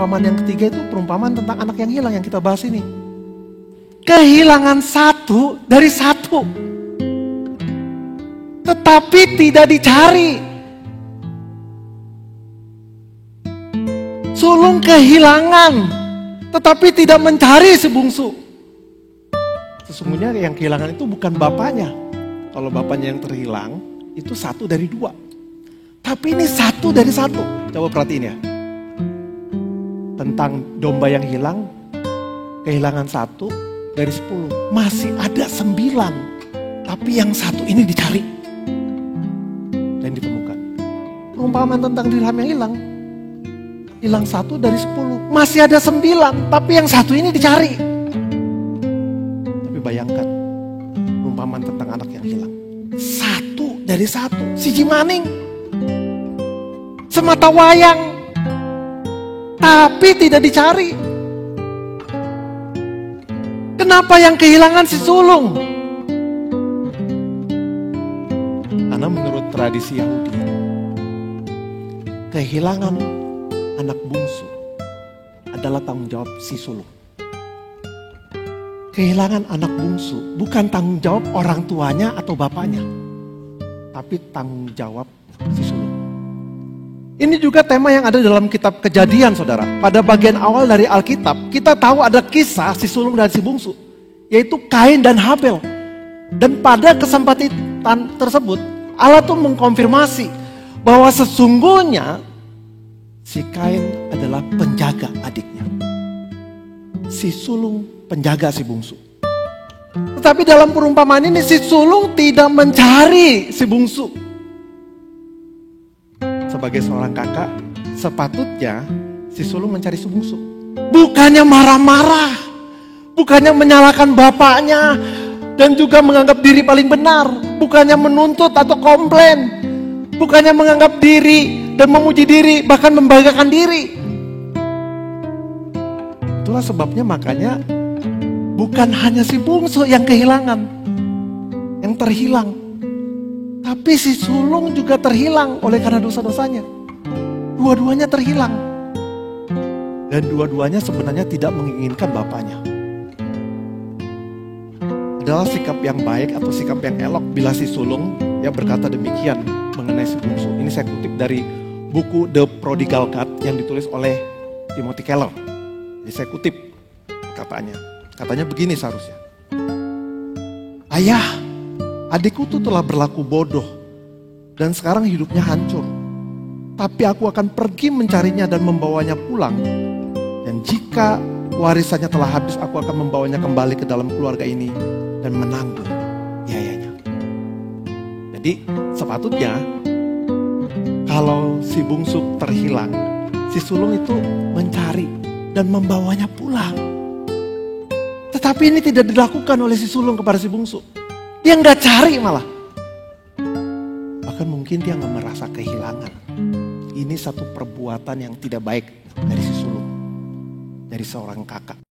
perumpamaan yang ketiga itu perumpamaan tentang anak yang hilang yang kita bahas ini. Kehilangan satu dari satu. Tetapi tidak dicari. Sulung kehilangan, tetapi tidak mencari si bungsu. Sesungguhnya yang kehilangan itu bukan bapaknya. Kalau bapaknya yang terhilang, itu satu dari dua. Tapi ini satu dari satu. Coba perhatiin ya. Tentang domba yang hilang, kehilangan satu dari 10. Masih ada 9. Tapi yang satu ini dicari. Dan ditemukan. Perumpamaan tentang dirham yang hilang. Hilang 1 dari 10. Masih ada 9. Tapi yang satu ini dicari. Tapi bayangkan. Perumpamaan tentang anak yang hilang. 1 dari 1. Siji maning. Semata wayang. Tapi tidak dicari. Kenapa yang kehilangan si sulung? Karena menurut tradisi Yahudi, kehilangan anak bungsu adalah tanggung jawab si sulung. Kehilangan anak bungsu bukan tanggung jawab orang tuanya atau bapaknya, tapi tanggung jawab si sulung. Ini juga tema yang ada dalam kitab Kejadian, saudara. Pada bagian awal dari Alkitab, kita tahu ada kisah si sulung dan si bungsu, yaitu Kain dan Habel. Dan pada kesempatan tersebut, Allah tuh mengkonfirmasi bahwa sesungguhnya si Kain adalah penjaga adiknya. Si sulung penjaga si bungsu. Tetapi dalam perumpamaan ini si sulung tidak mencari si bungsu. Sebagai seorang kakak, sepatutnya si sulung mencari si bungsu. Bukannya marah-marah, bukannya menyalahkan bapaknya, dan juga menganggap diri paling benar. Bukannya menuntut atau komplain, bukannya menganggap diri dan memuji diri, bahkan membanggakan diri. Itulah sebabnya makanya bukan hanya si bungsu yang kehilangan, yang terhilang. Tapi si sulung juga terhilang oleh karena dosa-dosanya. Dua-duanya terhilang. Dan dua-duanya sebenarnya tidak menginginkan bapaknya. Adalah sikap yang baik atau sikap yang elok bila si sulung yang berkata demikian mengenai si bungsu. Ini saya kutip dari buku The Prodigal God yang ditulis oleh Timothy Keller. Jadi saya kutip katanya. Katanya begini seharusnya. Ayah, adikku tuh telah berlaku bodoh dan sekarang hidupnya hancur. Tapi aku akan pergi mencarinya dan membawanya pulang. Dan jika warisannya telah habis, aku akan membawanya kembali ke dalam keluarga ini dan menanggung biayanya. Jadi sepatutnya kalau si bungsu terhilang, si sulung itu mencari dan membawanya pulang. Tetapi ini tidak dilakukan oleh si sulung kepada si bungsu. Dia nggak cari malah. Bahkan mungkin dia nggak merasa kehilangan. Ini satu perbuatan yang tidak baik dari si sulung. Dari seorang kakak.